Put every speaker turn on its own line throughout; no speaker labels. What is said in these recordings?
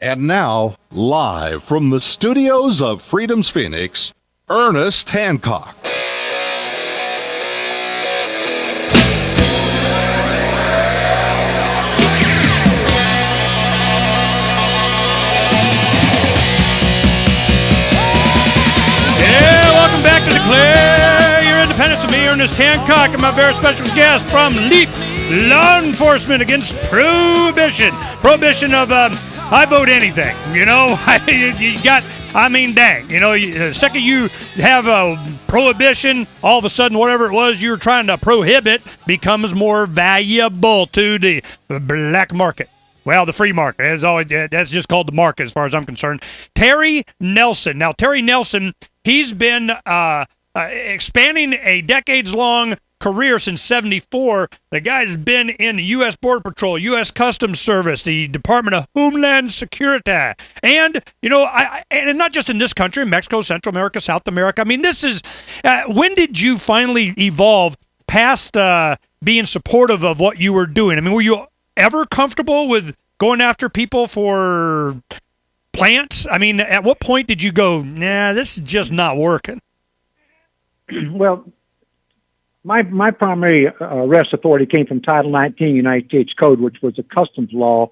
And now, live from the studios of Freedom's Phoenix, Ernest Hancock.
Welcome back to Declare Your Independence with me, Ernest Hancock, and my very special guest from LEAP, Law Enforcement Against Prohibition. Prohibition of, I vote anything, you know, dang, you know, the second you have a prohibition, all of a sudden whatever it was you're trying to prohibit becomes more valuable to the black market. Well, the free market, as always, that's just called the market as far as I'm concerned. Terry Nelson. Now, Terry Nelson, he's been expanding a decades-long career since 74. The guy's been in the U.S. Border Patrol, U.S. Customs Service, the Department of Homeland Security, and, you know, and not just in this country, Mexico, Central America, South America. I mean, this is, when did you finally evolve past being supportive of what you were doing? I mean, were you ever comfortable with going after people for plants? I mean, at what point did you go, nah, this is just not working?
Well, my primary arrest authority came from Title 19 United States Code, which was a customs law,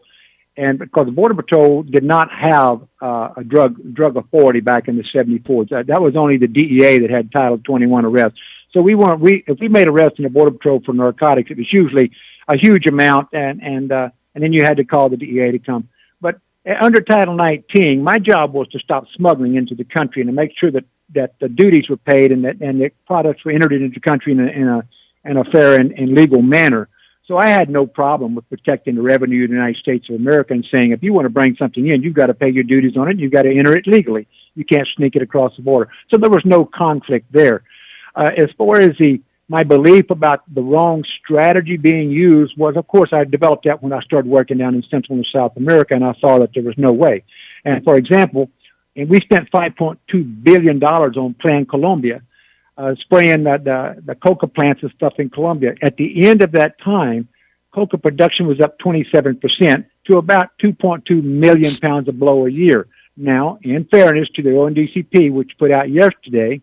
and because the Border Patrol did not have a drug authority back in the 74s. That was only the DEA that had Title 21 arrests. So if we made arrests in the Border Patrol for narcotics, it was usually a huge amount, and then you had to call the DEA to come. But under Title 19, my job was to stop smuggling into the country and to make sure that the duties were paid and the products were entered into the country in a fair and legal manner. So I had no problem with protecting the revenue of the United States of America and saying, if you want to bring something in, you've got to pay your duties on it, and you've got to enter it legally. You can't sneak it across the border. So there was no conflict there. As far as my belief about the wrong strategy being used was, of course, I developed that when I started working down in Central and South America, and I saw that there was no way. And for example, and we spent $5.2 billion on Plan Colombia, spraying the coca plants and stuff in Colombia. At the end of that time, coca production was up 27% to about 2.2 million pounds of blow a year. Now, in fairness to the ONDCP, which put out yesterday,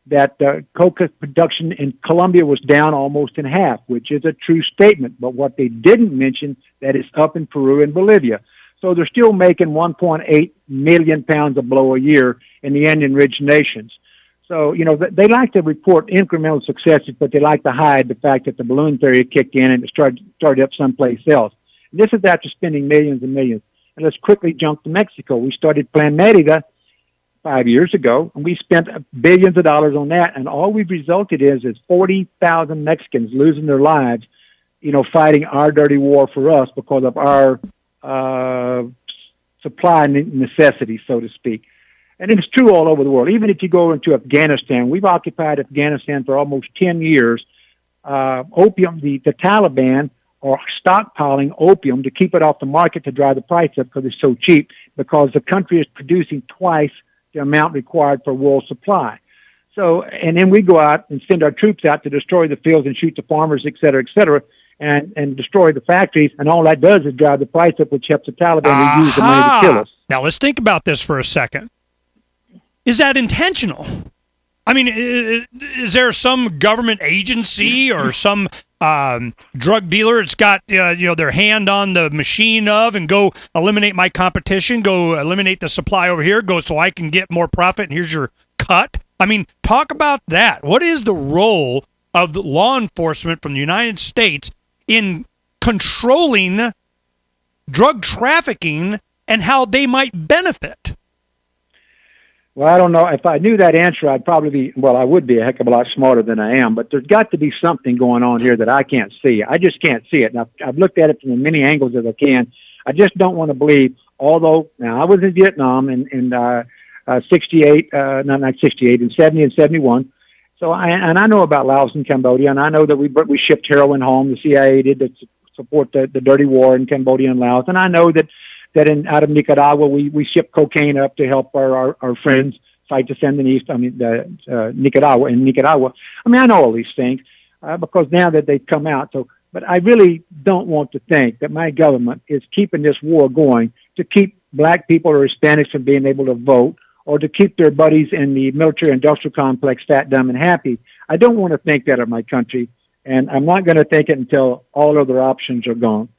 that coca production in Colombia was down almost in half, which is a true statement. But what they didn't mention, that it's up in Peru and Bolivia. So they're still making 1.8 million pounds of blow a year in the Andean-rich nations. So, you know, they like to report incremental successes, but they like to hide the fact that the balloon theory kicked in and it started up someplace else. And this is after spending millions and millions. And let's quickly jump to Mexico. We started Plan Merida 5 years ago, and we spent billions of dollars on that, and all we've resulted is 40,000 Mexicans losing their lives, you know, fighting our dirty war for us because of our supply necessities, so to speak. And it's true all over the world. Even if you go into Afghanistan, we've occupied Afghanistan for almost 10 years. Opium, the Taliban are stockpiling opium to keep it off the market to drive the price up because it's so cheap, because the country is producing twice the amount required for world supply. So, and then we go out and send our troops out to destroy the fields and shoot the farmers, et cetera, and destroy the factories, and all that does is drive the price up, which helps the Taliban use the money to kill us.
Now, let's think about this for a second. Is that intentional? I mean, is there some government agency or some drug dealer that's got their hand on the machine and go eliminate my competition, go eliminate the supply over here, go so I can get more profit, and here's your cut? I mean, talk about that. What is the role of the law enforcement from the United States in controlling drug trafficking and how they might benefit?
Well, I don't know. If I knew that answer, I'd probably be, I would be a heck of a lot smarter than I am, but there's got to be something going on here that I can't see. I just can't see it. And I've looked at it from as many angles as I can. I just don't want to believe, although, now I was in Vietnam in 68, not 68, in 70 and 71. So I know about Laos and Cambodia, and I know that we shipped heroin home. The CIA did to support the dirty war in Cambodia and Laos. And I know that out of Nicaragua, we ship cocaine up to help our friends fight the Sandinistas. I mean, Nicaragua. I mean, I know all these things because now that they've come out. But I really don't want to think that my government is keeping this war going to keep black people or Hispanics from being able to vote, or to keep their buddies in the military-industrial complex fat, dumb, and happy. I don't want to think that of my country, and I'm not going to think it until all other options are gone.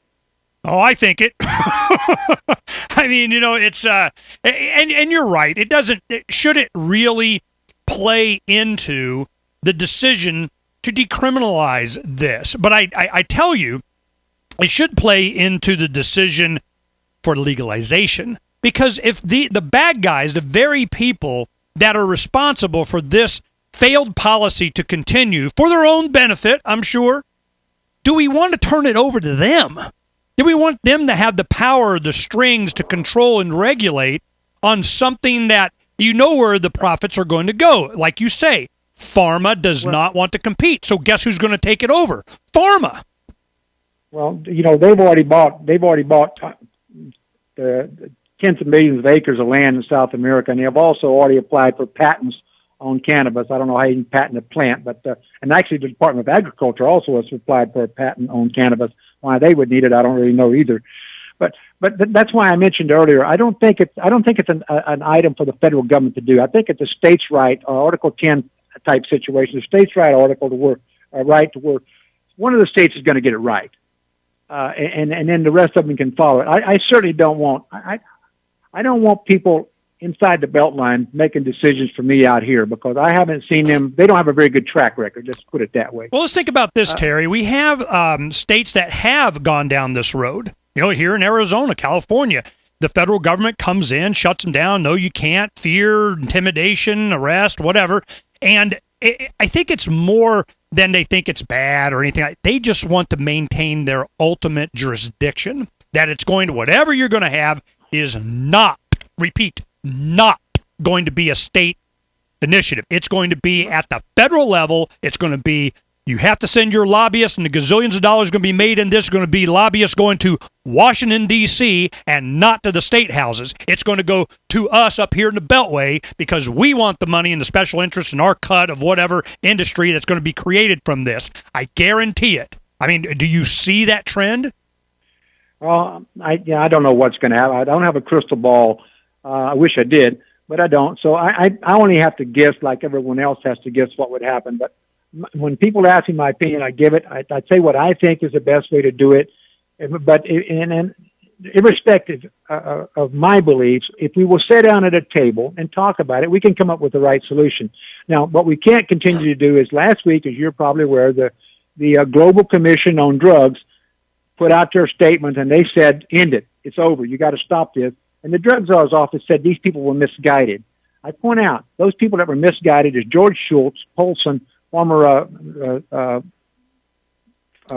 Oh, I think it. I mean, it's and you're right. It doesn't. Should it really play into the decision to decriminalize this? But I tell you, it should play into the decision for legalization, because if the bad guys, the very people that are responsible for this failed policy to continue for their own benefit, I'm sure, do we want to turn it over to them? Do we want them to have the power, the strings to control and regulate on something that where the profits are going to go? Like you say, pharma does not want to compete. So guess who's going to take it over? Pharma.
Well, they've already bought the tens of millions of acres of land in South America, and they have also already applied for patents on cannabis. I don't know how you can patent a plant, but and actually the Department of Agriculture also has applied for a patent on cannabis. Why they would need it, I don't really know either. But that's why I mentioned earlier. I don't think it's an item for the federal government to do. I think it's a states' right, or Article 10 type situation. The states' right article to work, right to work. One of the states is going to get it right, and then the rest of them can follow it. I certainly don't want. I don't want people inside the Beltline making decisions for me out here, because I haven't seen them. They don't have a very good track record. Let's put it that way.
Well, let's think about this, Terry. We have states that have gone down this road. Here in Arizona, California, the federal government comes in, shuts them down. No, you can't. Fear, intimidation, arrest, whatever. And I think it's more than they think it's bad or anything. They just want to maintain their ultimate jurisdiction, that it's going to, whatever you're going to have is not, repeat, not going to be a state initiative. It's going to be at the federal level. It's going to be, you have to send your lobbyists, and the gazillions of dollars going to be made in this. Going to be lobbyists going to Washington, D.C., and not to the state houses. It's going to go to us up here in the Beltway, because we want the money and the special interest in our cut of whatever industry that's going to be created from this. I guarantee it. I mean, do you see that trend?
Well, I don't know what's going to happen. I don't have a crystal ball. I wish I did, but I don't. So I only have to guess, like everyone else has to guess what would happen. But when people ask me my opinion, I give it. I say what I think is the best way to do it. But irrespective of my beliefs, if we will sit down at a table and talk about it, we can come up with the right solution. Now, what we can't continue to do is, last week, as you're probably aware, the Global Commission on Drugs put out their statement, and they said, end it. It's over. You got to stop this. And the drug czar's office said these people were misguided. I point out, those people that were misguided is George Schultz, Polson, former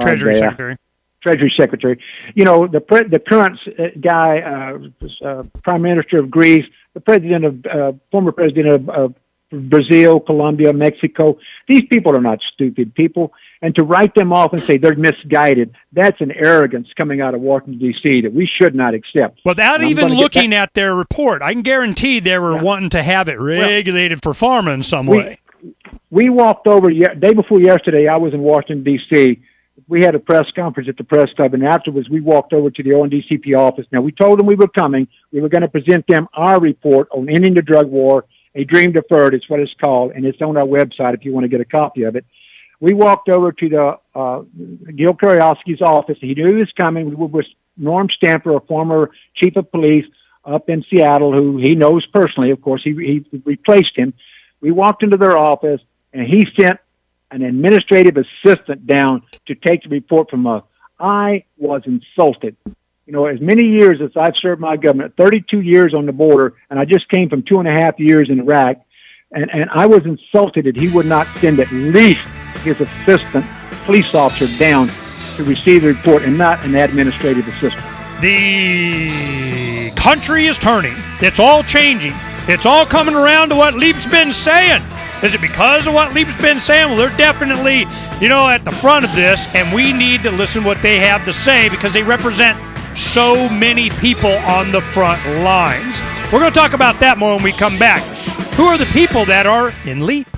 Treasury Secretary.
Treasury Secretary. The current guy, Prime Minister of Greece, the former president of Brazil, Colombia, Mexico. These people are not stupid people. And to write them off and say they're misguided, that's an arrogance coming out of Washington, D.C. that we should not accept.
Without even looking at their report, I can guarantee they were wanting to have it regulated for pharma in some way.
We walked over, day before yesterday, I was in Washington, D.C. We had a press conference at the press club, and afterwards we walked over to the ONDCP office. Now, we told them we were coming. We were going to present them our report on ending the drug war. A Dream Deferred is what it's called, and it's on our website if you want to get a copy of it. We walked over to the Gil Kuriowski's office. He knew he was coming. We were with Norm Stamper, a former chief of police up in Seattle, who he knows personally. Of course, he replaced him. We walked into their office, and he sent an administrative assistant down to take the report from us. I was insulted. As many years as I've served my government, 32 years on the border, and I just came from 2.5 years in Iraq, and I was insulted that he would not send at least his assistant police officer down to receive the report, and not an administrative assistant.
The country is turning. It's all changing. It's all coming around to what LEAP's been saying. Is it because of what LEAP's been saying? Well, they're definitely, at the front of this, and we need to listen to what they have to say, because they represent so many people on the front lines. We're going to talk about that more when we come back. Who are the people that are in LEAP?